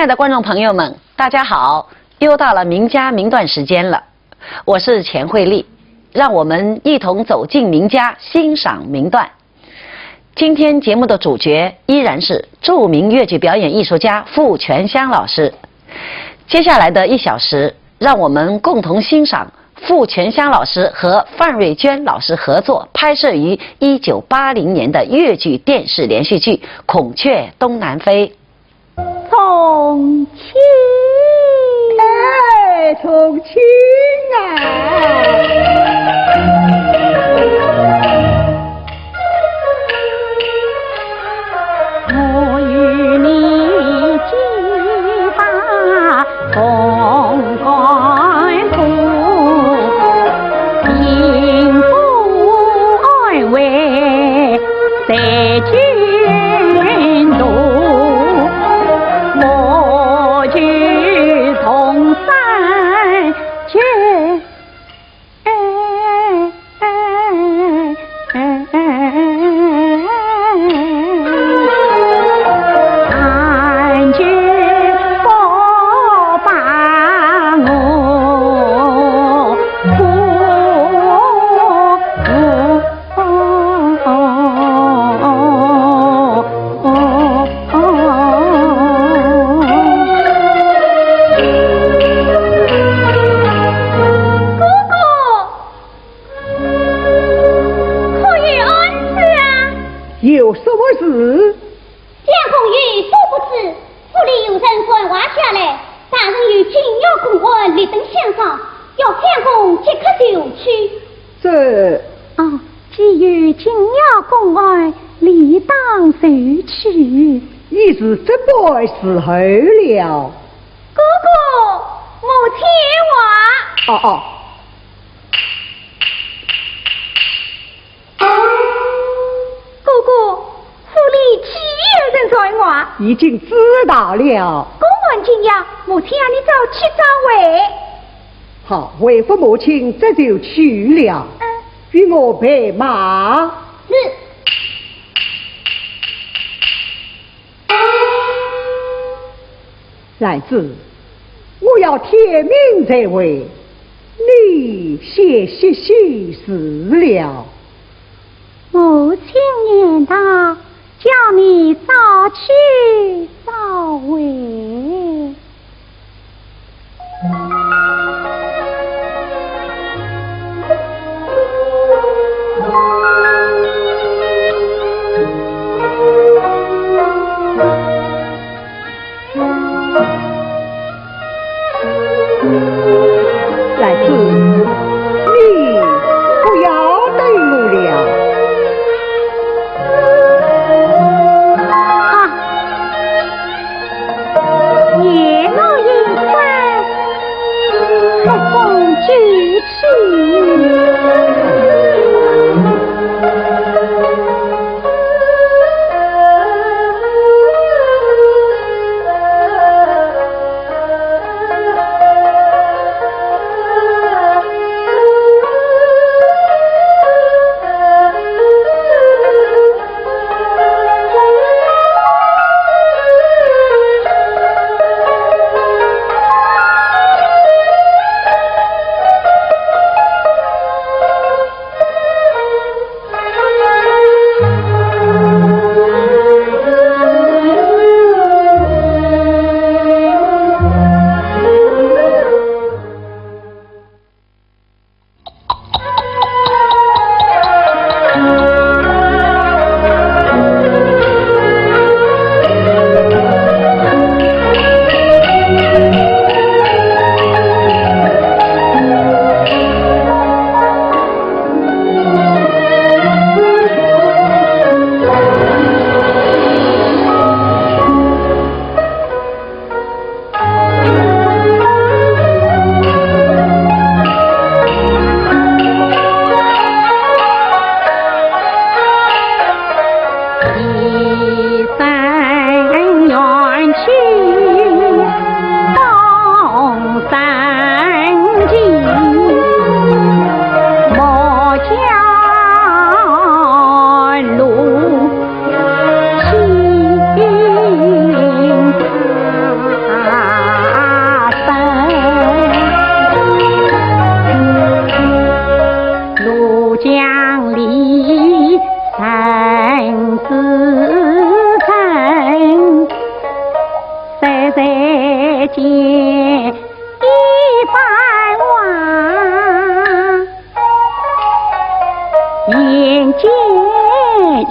爱的观众朋友们，大家好！又到了名家名段时间了，我是钱慧丽，让我们一同走进名家，欣赏名段。今天节目的主角依然是著名越剧表演艺术家傅全香老师。接下来的1小时，让我们共同欣赏傅全香老师和范瑞娟老师合作拍摄于1980年的越剧电视连续剧《孔雀东南飞》。重庆，哎，重庆我与你结把同甘苦，幸福安慰在君度。我去同山去，安居不把我有什么事？江红玉殊不知，府里有人传话下来，大人与紧要公案立等相上，要相公即刻就去。这哦，既与紧要公案，理当受去。已是这般时候了。哥哥，母亲话。哦，哥哥，府里岂有人传话？已经知道了。公案紧要，母亲让你早去早回。好，为父母亲这就去了。与我备马。是。来子，我要天命这位，你先歇息事了。母亲念道，叫你早去早回。来子，你不要等我了。夜幕阴森，黑风举起。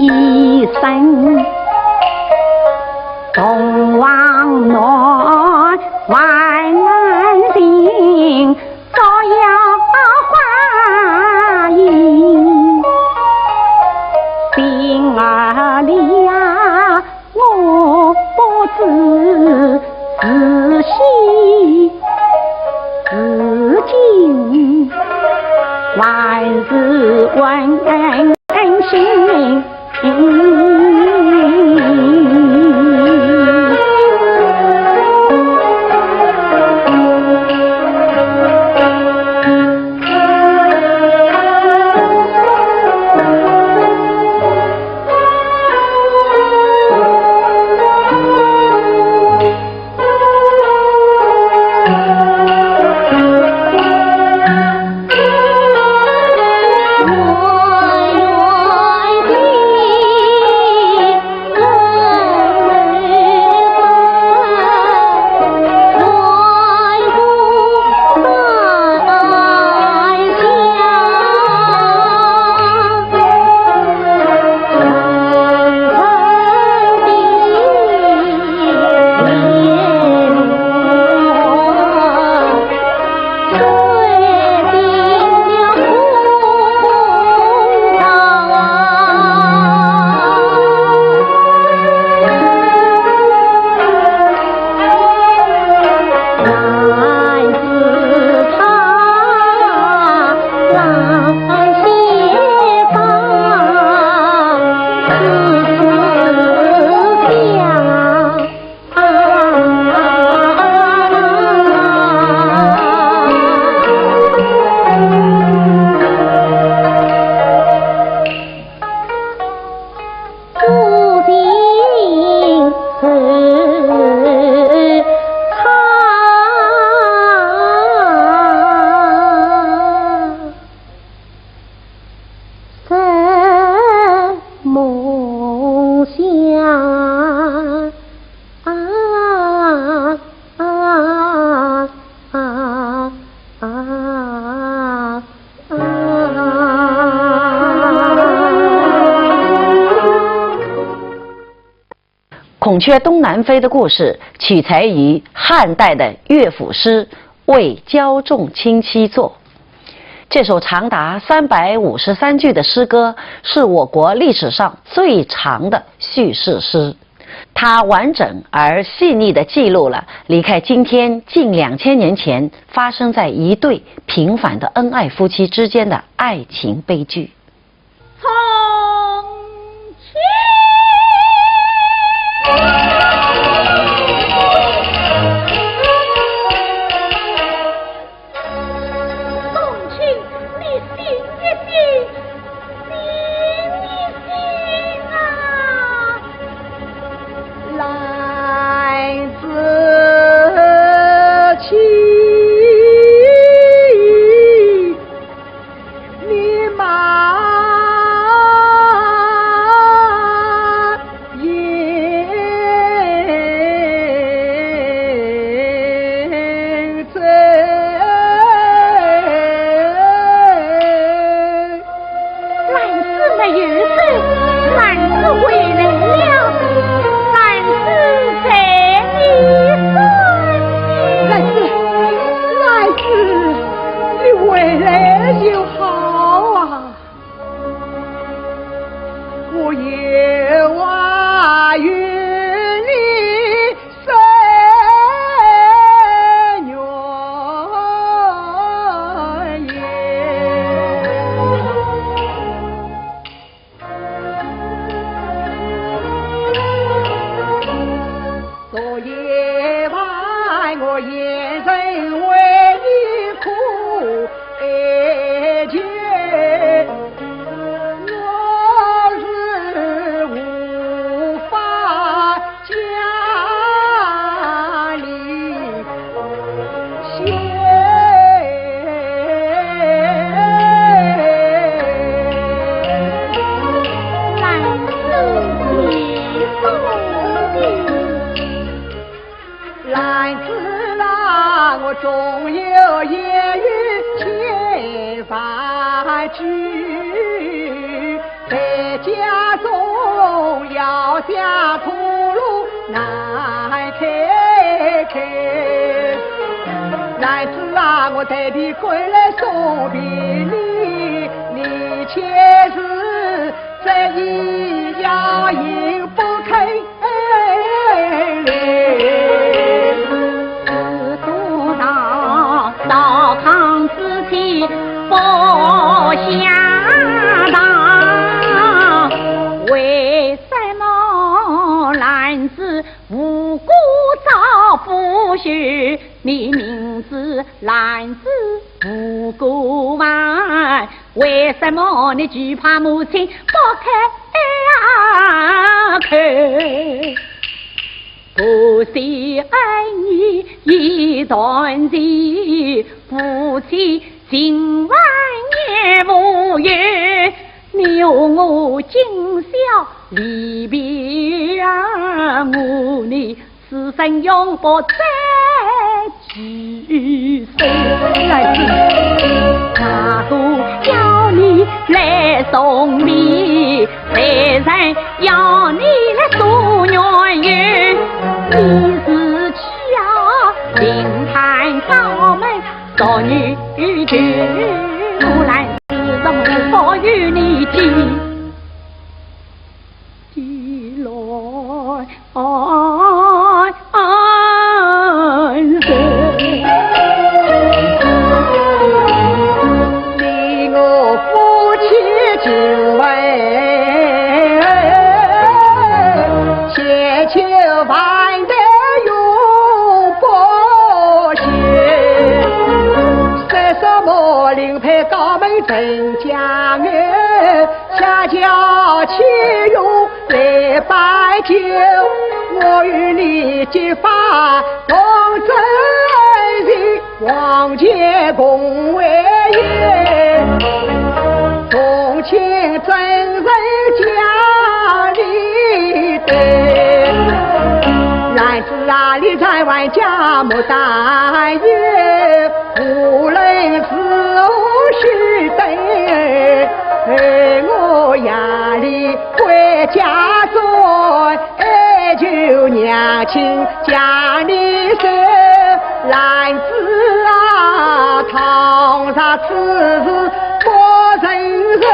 一生，东望南，万人照耀花影。心儿里呀，我不知自喜自敬，万事问心。孔雀东南飞的故事取材于汉代的乐府诗《为骄纵亲戚作》。这首长达353句的诗歌是我国历史上最长的叙事诗，它完整而细腻地记录了离开今天近2000年前发生在一对平凡的恩爱夫妻之间的爱情悲剧。在家中来开开，来子啊，我特地归来送别你，你且是这一家迎不开。自古到康之体不下当，为什么男子无辜遭夫婿？你明知男子无辜完，为什么你惧怕母亲不开？不惜爱你一段情，夫妻今晚也无缘。你有我今宵离别啊，我你此生永不再聚首。来自大都要你来送礼，谁人要你来送远缘？你是去啊，灵坛高门少女婿，木兰是怎么不与你记来安你我夫妻只为千秋万代永不歇，三十末领配高门真家园，下轿去用来摆酒，我与你结发同真人，王家共为业，同情真人家里对，男子啊你在外家莫待业，无论是须等，我呀里回家做，就娘亲家里生，男子啊堂上此事不认人，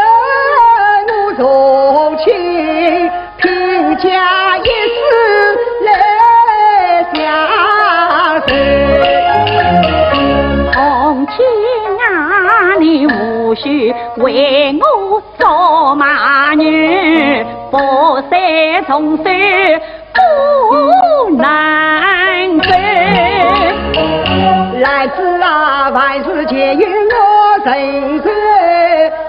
我从亲贫家一世来相守，同情啊，你无需为我做马女，不识从事不难分。男子啊，万事皆因我身子，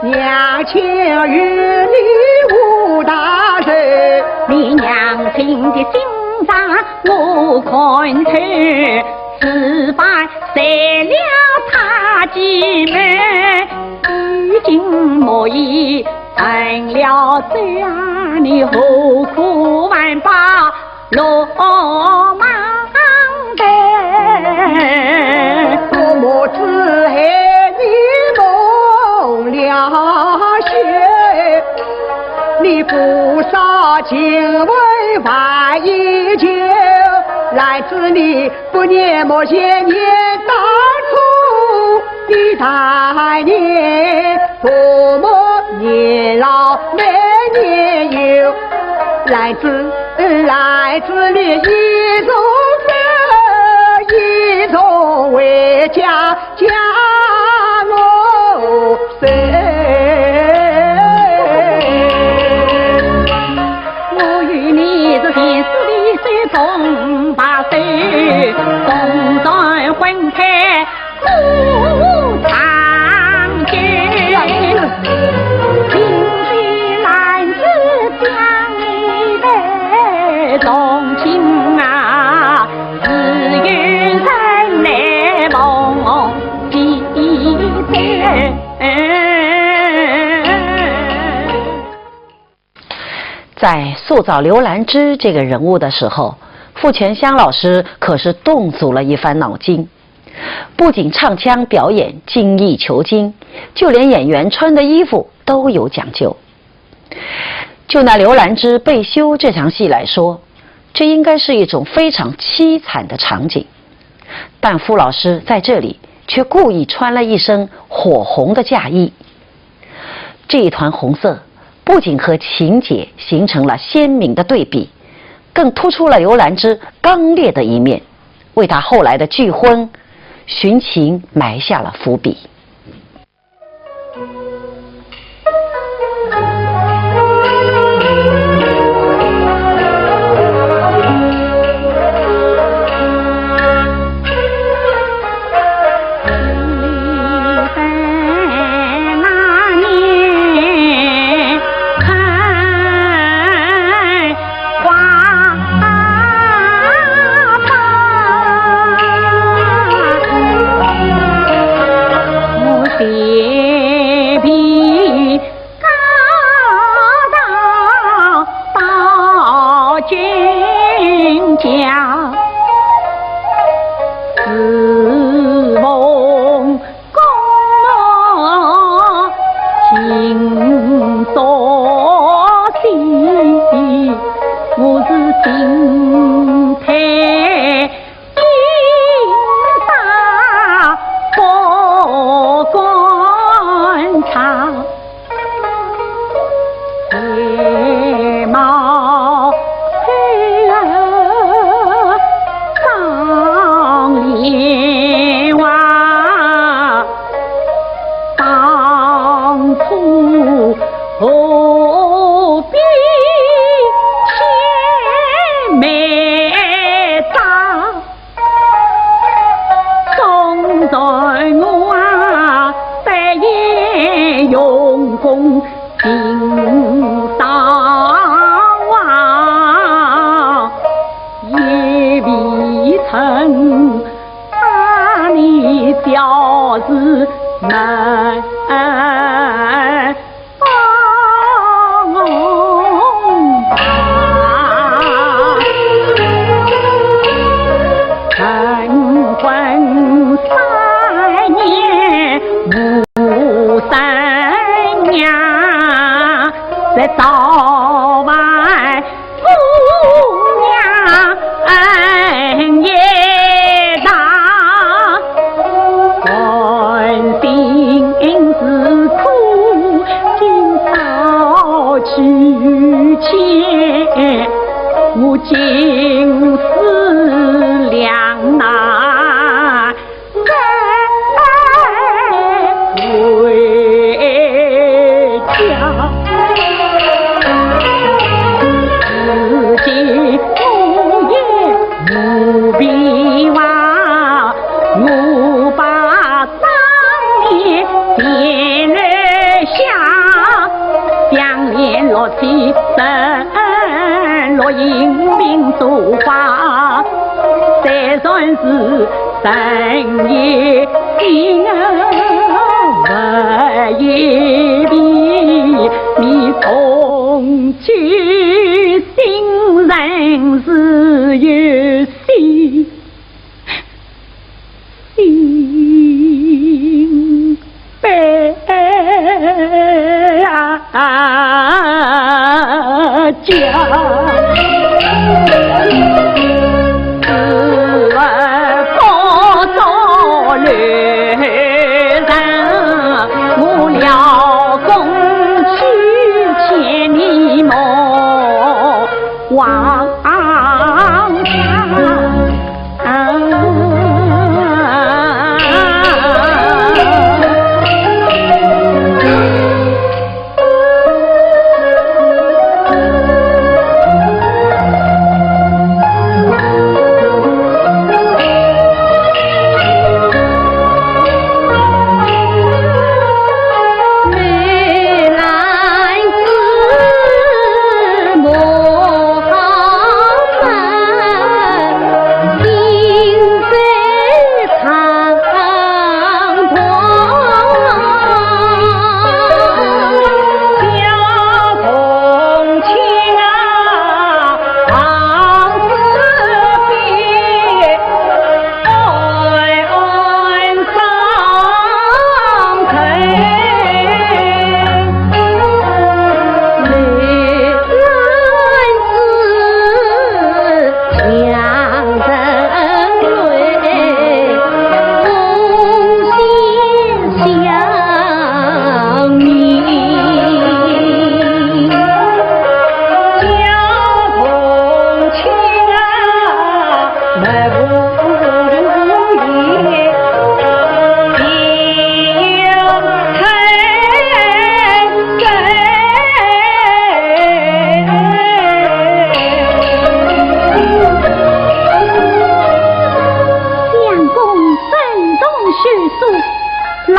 娘亲与你无大仇，你娘亲的心上我看透，此番谁了他姐妹，如今莫以成了罪啊，你何苦万把落忙的？我莫只害你蒙了血，你不杀情为万一救，来自你不念某些年当初的大年，多么年老没年幼，来自你一种一种为家家我生，我与你是前世的手同把手，共在婚配不长久，今日男子将你来同情啊，只愿人来梦记得。在塑造刘兰芝这个人物的时候，傅全香老师可是动足了一番脑筋，不仅唱腔表演精益求精，就连演员穿的衣服都有讲究。就拿刘兰芝被休这场戏来说，这应该是一种非常凄惨的场景，但傅老师在这里却故意穿了一身火红的嫁衣。这一团红色不仅和情节形成了鲜明的对比，更突出了刘兰芝刚烈的一面，为她后来的拒婚寻情埋下了伏笔。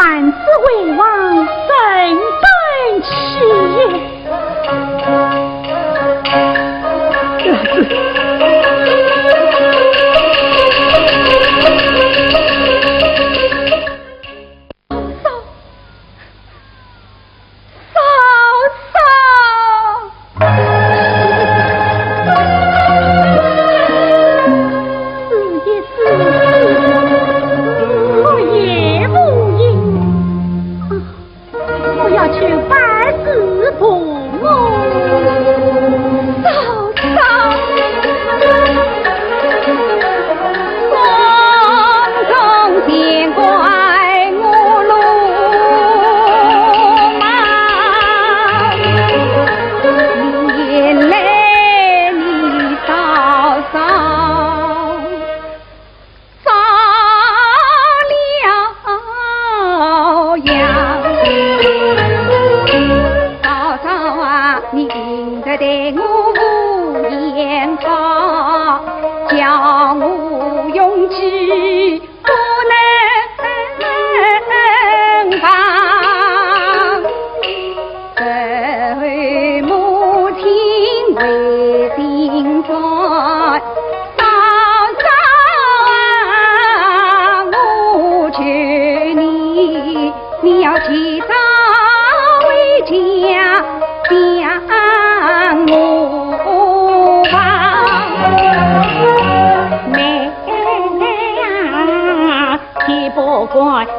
男子为王，真本事也。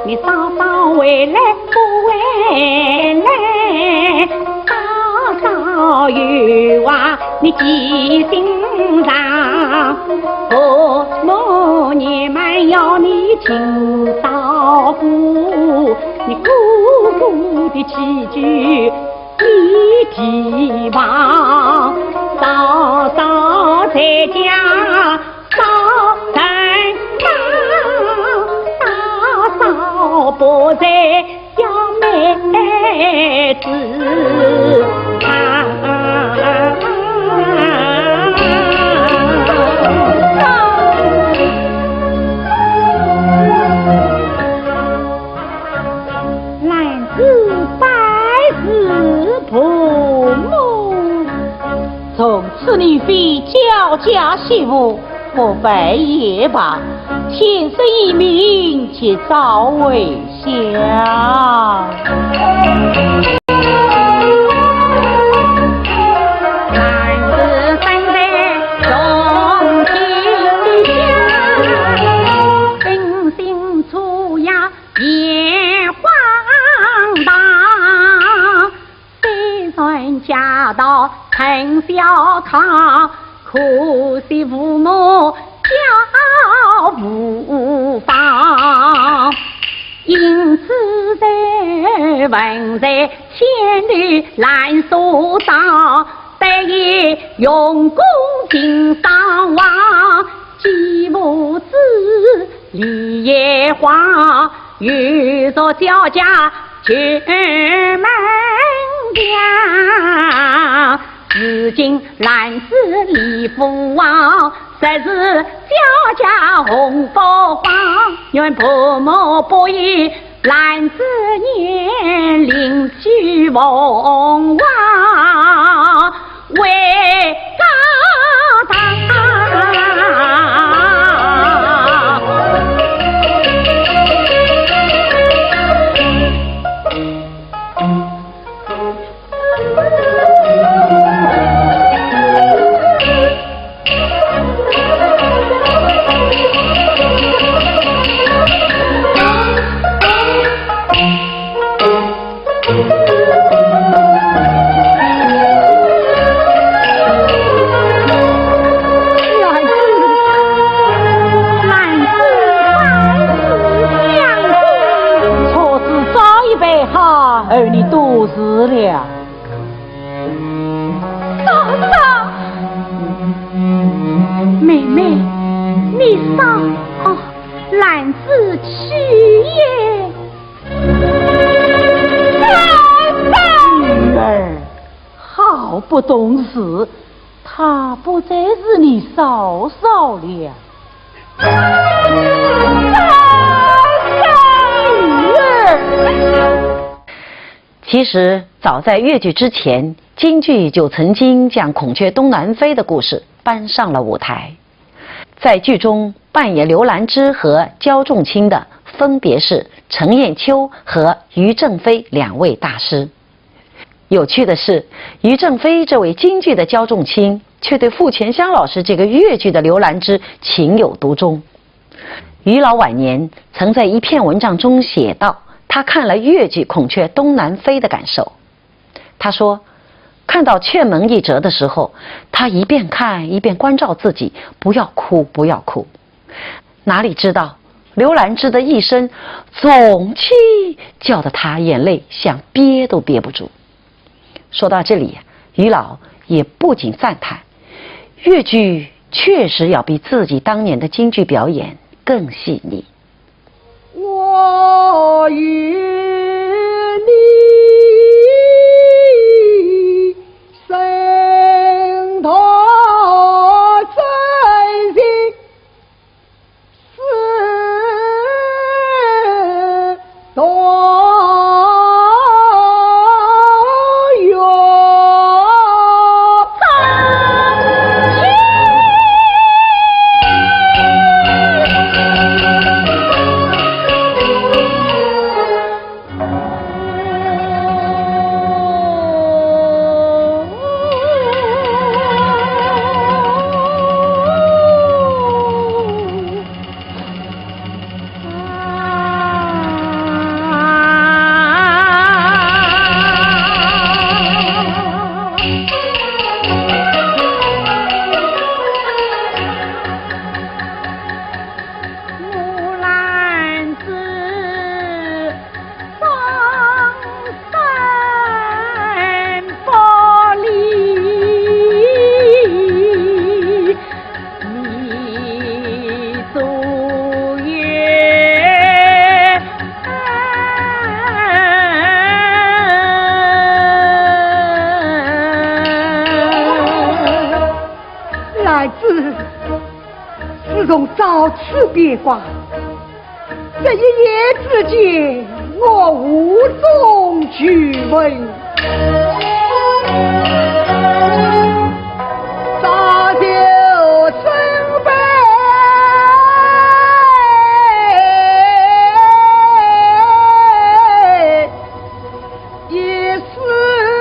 你嫂嫂回来不回来？嫂嫂有话你记心上，父母年迈要你听照顾，你姑姑的起居你提防，嫂嫂在家嫂人不在小妹子男子百子父母，从此你非焦家媳妇不非也罢，天生一命，且早为下。男子生在中庭下，心心处呀也荒唐。虽然家道很小康，可惜父母教无方，因此在文在千里难所到，得以用功尽上望，既母子离野花，遇着小家去门家。如今男子离父王，实是小家红福花，愿父母不依，男子年龄去凤凰，为高堂。儿女都死了，嫂嫂，妹妹，你上哦，懒子去也。女儿好不懂事，她不再是你嫂嫂了。女儿。其实早在越剧之前，京剧就曾经将孔雀东南飞的故事搬上了舞台。在剧中扮演刘兰芝和焦仲卿的分别是陈砚秋和于正飞两位大师。有趣的是，于正飞这位京剧的焦仲卿，却对傅全香老师这个越剧的刘兰芝情有独钟。于老晚年曾在一篇文章中写道，他看了越剧《孔雀东南飞》的感受。他说，看到阙门一折的时候，他一边看一边关照自己，不要哭，不要哭。哪里知道刘兰芝的一声总气，叫得他眼泪想憋都憋不住。说到这里，于老也不仅赞叹，越剧确实要比自己当年的京剧表演更细腻。我与你生同真心是多远遭此别挂，这一夜之间，我无从去问。早就准备一死了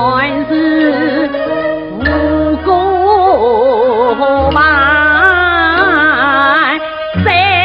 万岁。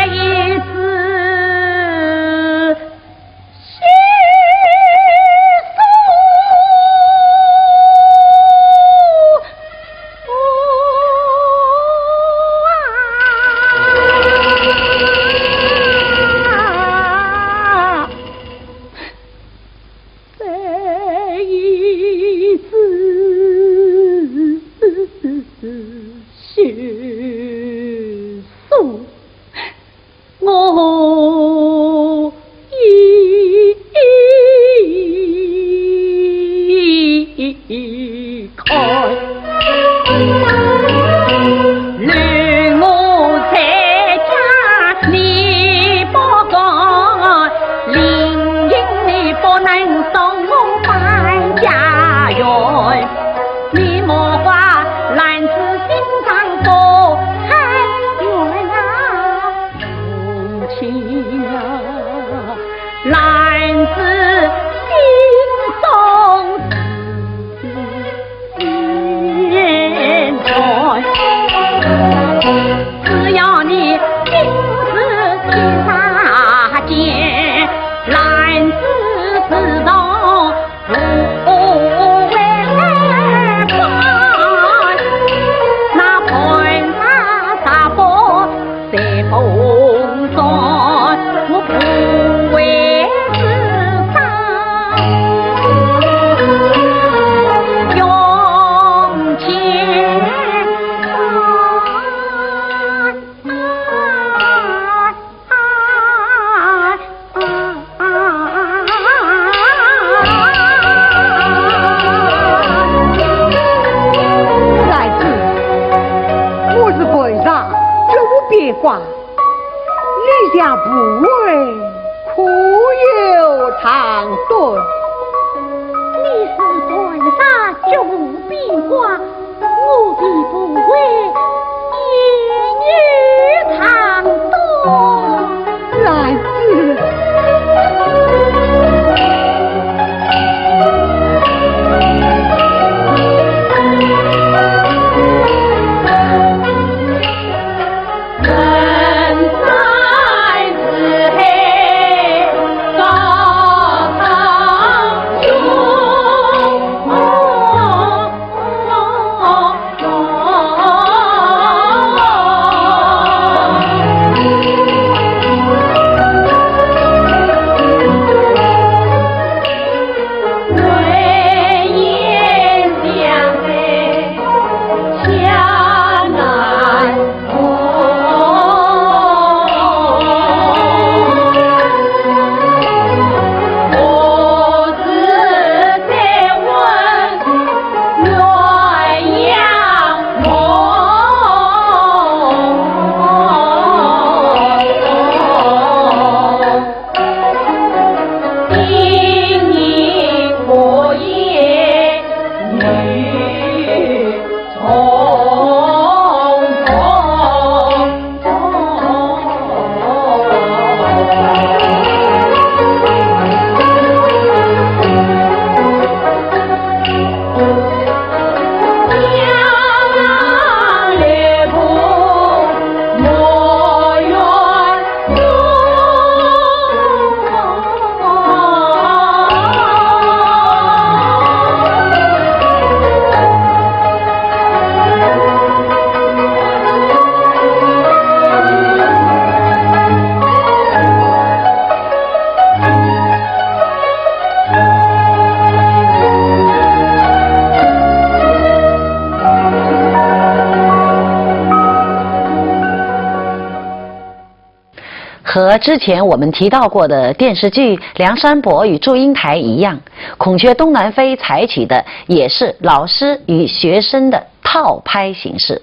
别挂，理想不为，苦有长短。你是断杀绝无变卦，我必不为言语长短。兰子。和之前我们提到过的电视剧《梁山伯与祝英台》一样，孔雀东南飞采取的也是老师与学生的套拍形式。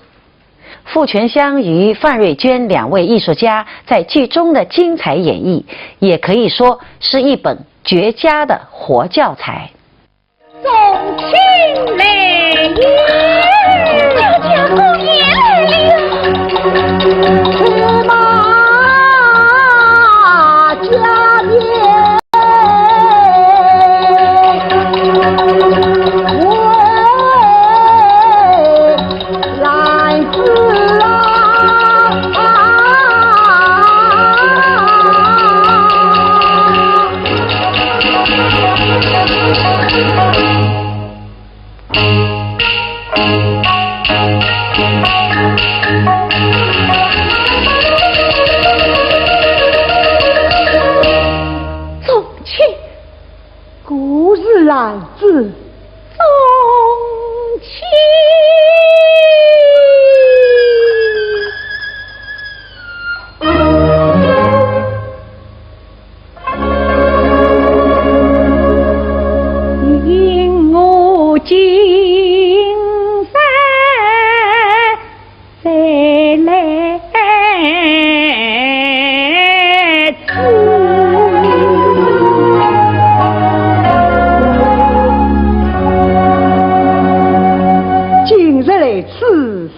傅全香与范瑞娟两位艺术家在剧中的精彩演绎，也可以说是一本绝佳的活教材。众亲来也，小家公也来了。家面，喂，兰子啊！兰子，宗亲，因我今生再来此。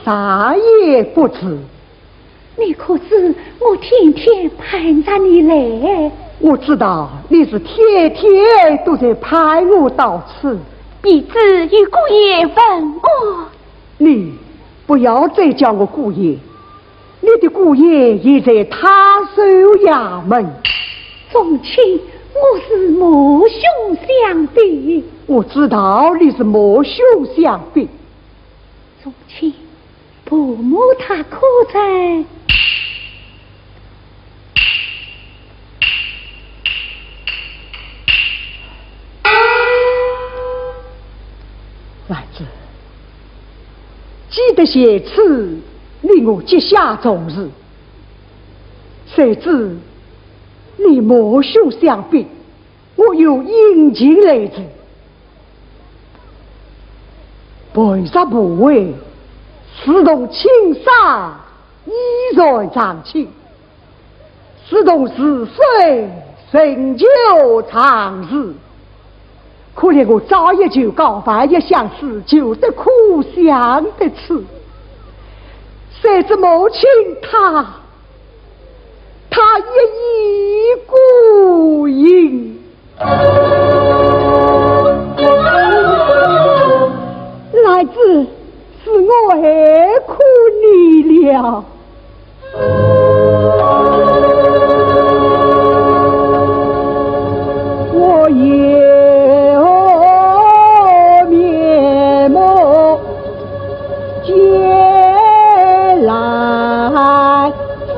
啥也不知，你可知我天天盼着你来？我知道你是天天都在盼我到此。彼子与姑爷问我，你不要再叫我姑爷，你的姑爷也在他守衙门。宗亲，我是母兄相逼。我知道你是母兄相逼。宗亲，伯母她可在？兰子，记得写词令我结下重日，谁知你母兄相逼，我又殷勤来着，本杀不为，私动青纱，依在长青，似同是谁成就长日。可怜我早也就告晚也相思，就得苦相的吃。谁知母亲她一意孤行，来自是我爱苦你了。我有面目皆来自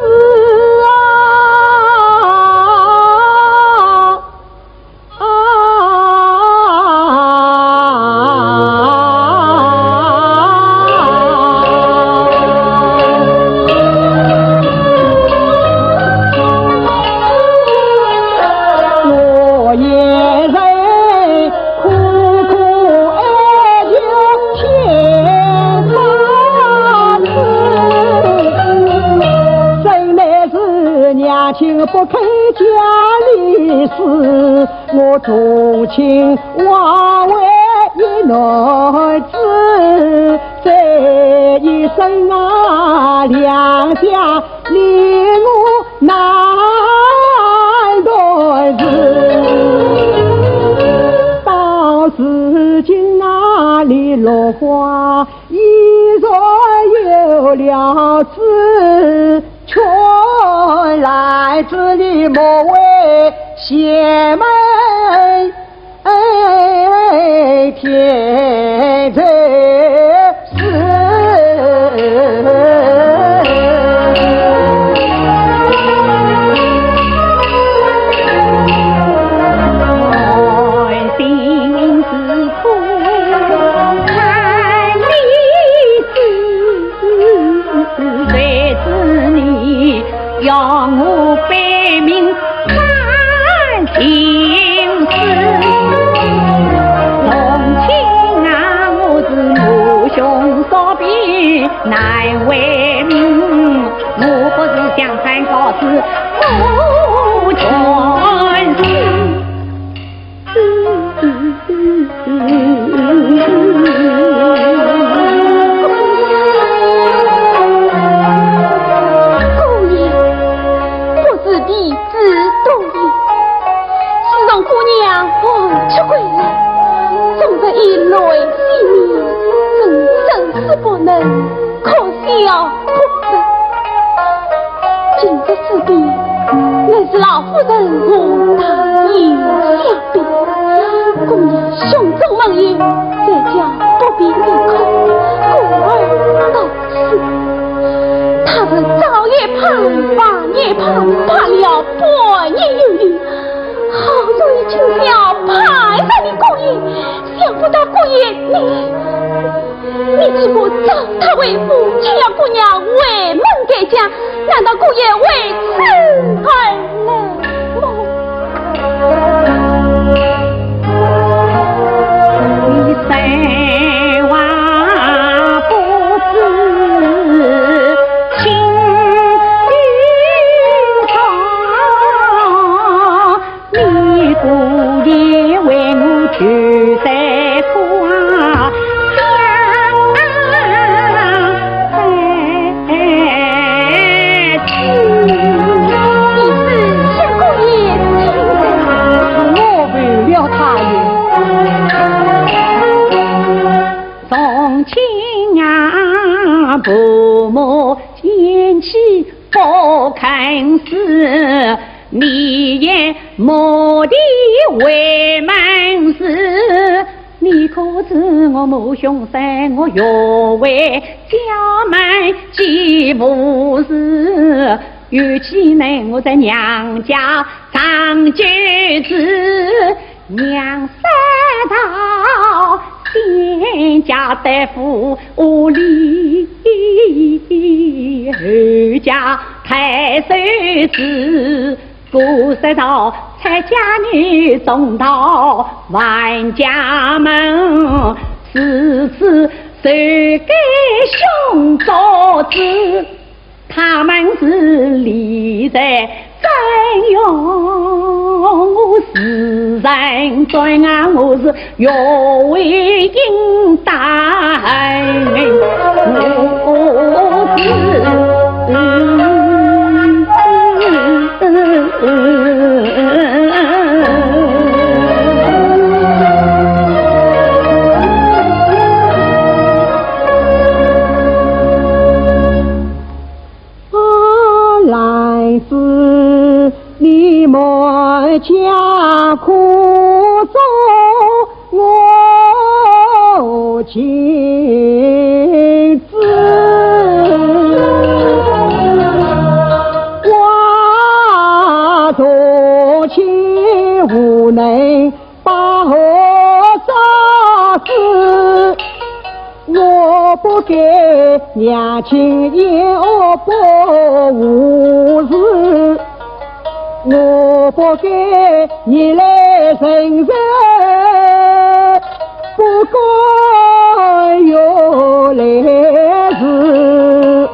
我也人苦苦哀求天发慈，谁乃是娘亲不肯家里事，我重情枉为一男子，这一生啊两家离我难断日。到如今那里落花已若有了枝，却来这里莫为邪门天这事。要我背命看情事，从前啊我是母兄所逼难为命，我不是想参告知母全事。出归来，纵着一泪细面，真生死不能，可笑不得。今日此别，乃是老夫人我大义相逼。姑娘胸中梦魇，这叫不必离口，故而到此。他们早夜盼，晚夜盼，盼了半年有余。好容易青鸟派在你姑爷，想不到姑爷你只顾找他为夫，却要姑娘为门改嫁，难道姑爷为此而冷漠？你谁话不知情与长，你姑爷为我去在花香在此，你是相姑爷亲人，我为了他从前啊父母嫌弃不肯死，你也莫的为门事，你可知我母兄生我若为家门既无事，尤其呢我在娘家长久子，娘三道先家得福屋里，后家太守子，古三道才家女送到万家门，此次谁给兄做子？他们是立在真用，我世人专案我是要为应待，我是。来自你们家苦走我妻子，我做妻无能把我杀死，我不给娘亲有不无事，我不给你来承受，不该有来世，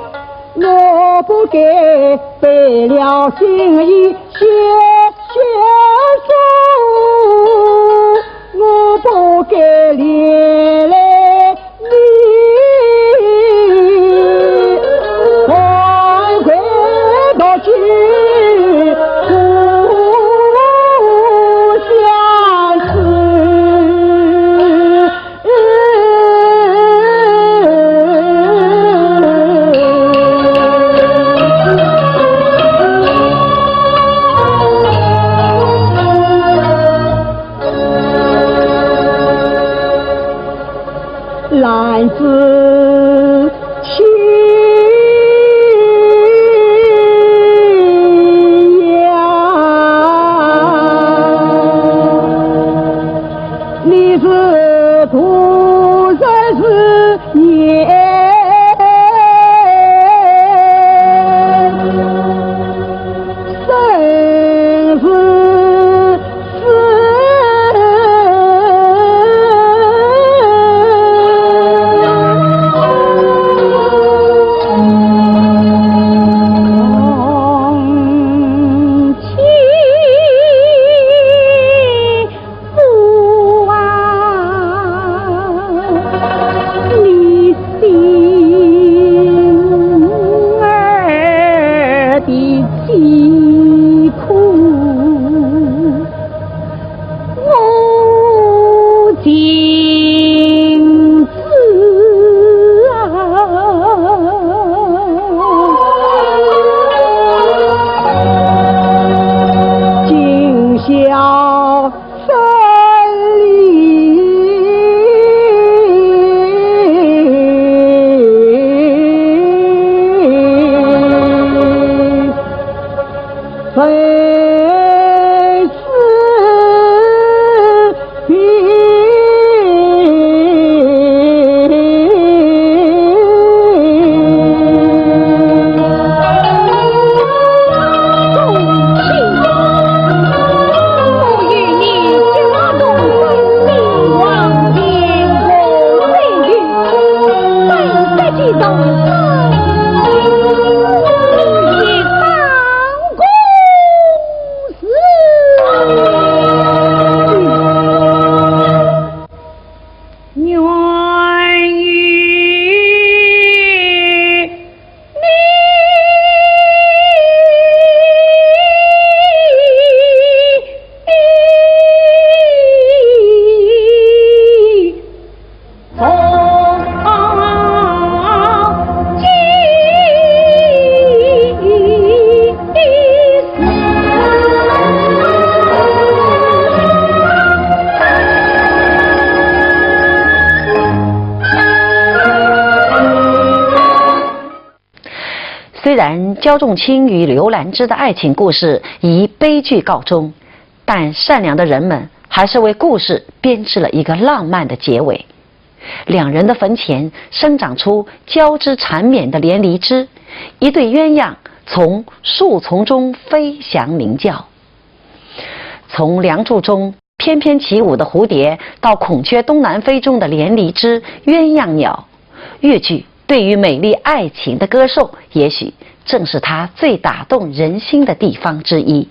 我不给背了心意写书，我不给连累来自亲呀，你是土生是年，生是虽然焦仲卿与刘兰芝的爱情故事以悲剧告终，但善良的人们还是为故事编织了一个浪漫的结尾。两人的坟前生长出交织缠绵的连理枝，一对鸳鸯从树丛中飞翔鸣叫。从梁祝中翩翩起舞的蝴蝶，到孔雀东南飞中的连理枝、鸳鸯鸟，越剧对于美丽爱情的歌颂，也许正是他最打动人心的地方之一。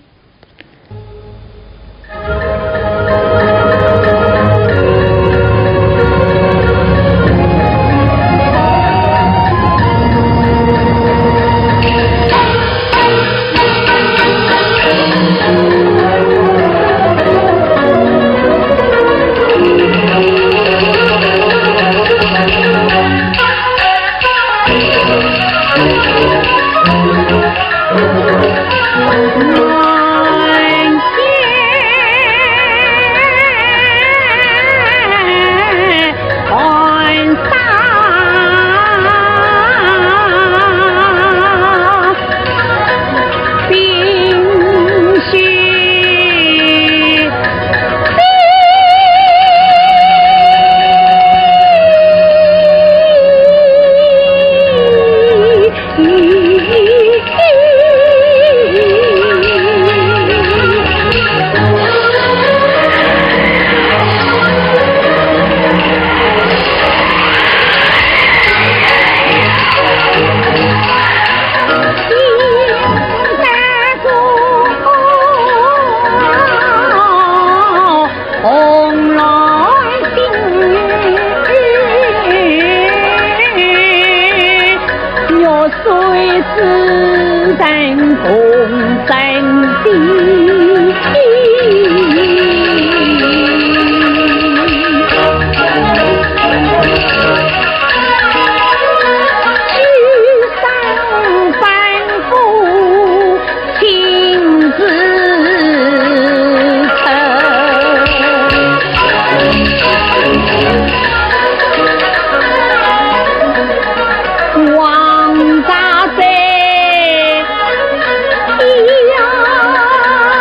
王大贼呀！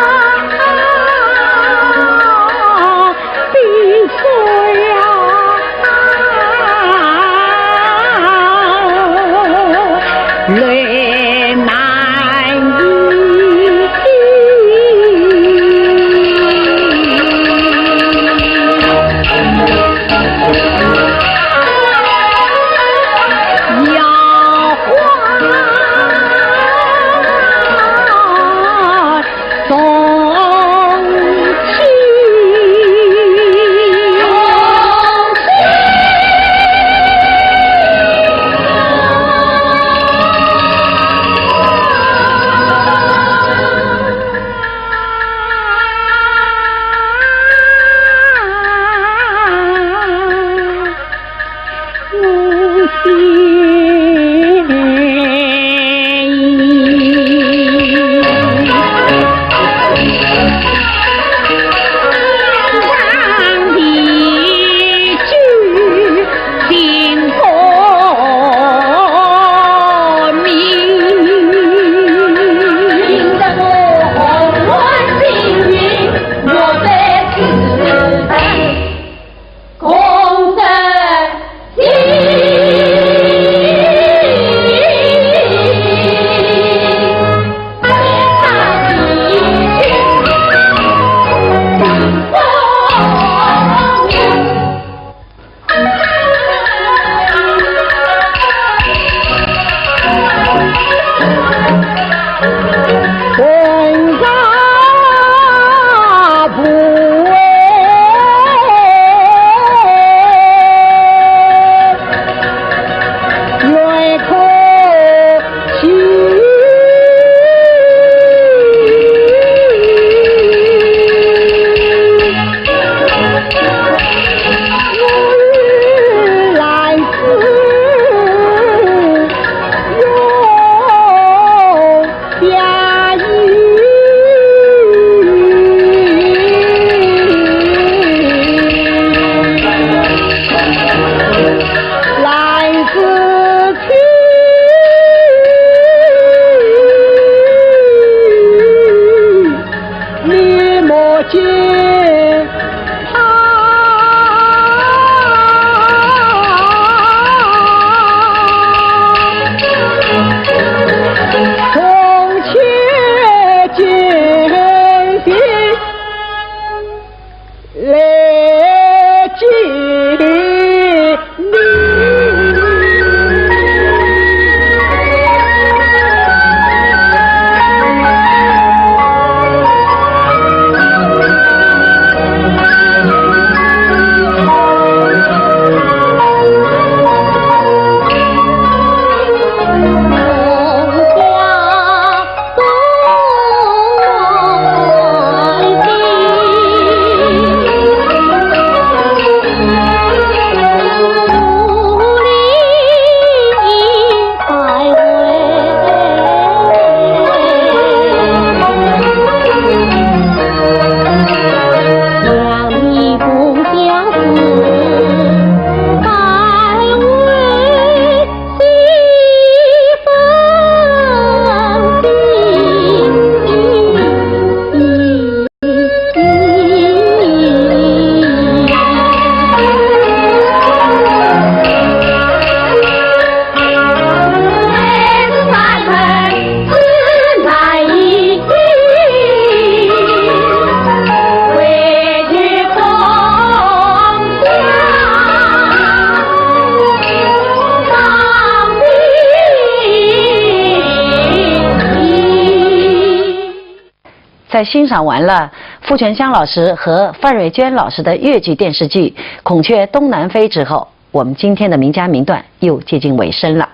在欣赏完了傅全香老师和范瑞娟老师的越剧电视剧《孔雀东南飞》之后，我们今天的名家名段又接近尾声了。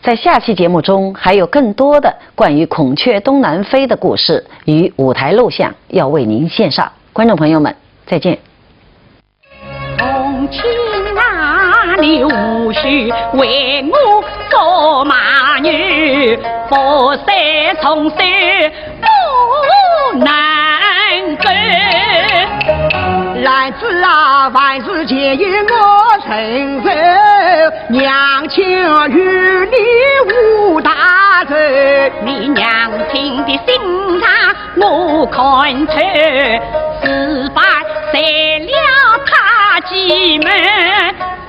在下期节目中，还有更多的关于孔雀东南飞的故事与舞台录像要为您献上。观众朋友们，再见。从前啊，你无需为我做马女，不识从事不难够。男子啊，万事皆因我承受，娘亲与你无大仇。你娘亲的心肠我看透，是败谁了他姐妹，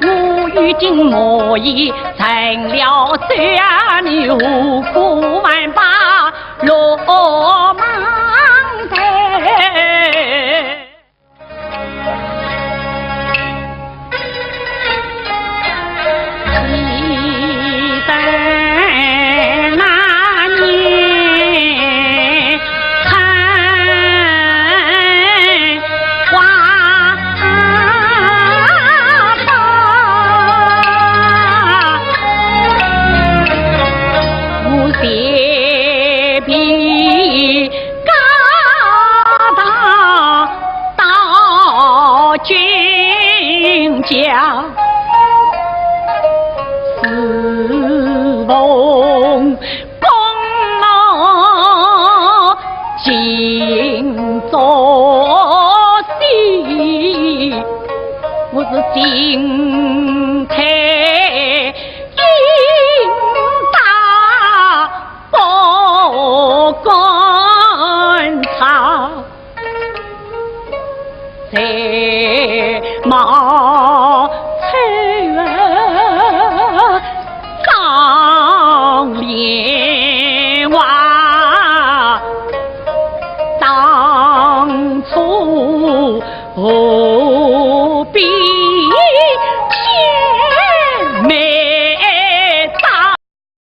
我如今莫已成了罪啊，你无辜万把落忙头。侍奉公我尽作戏，我是尽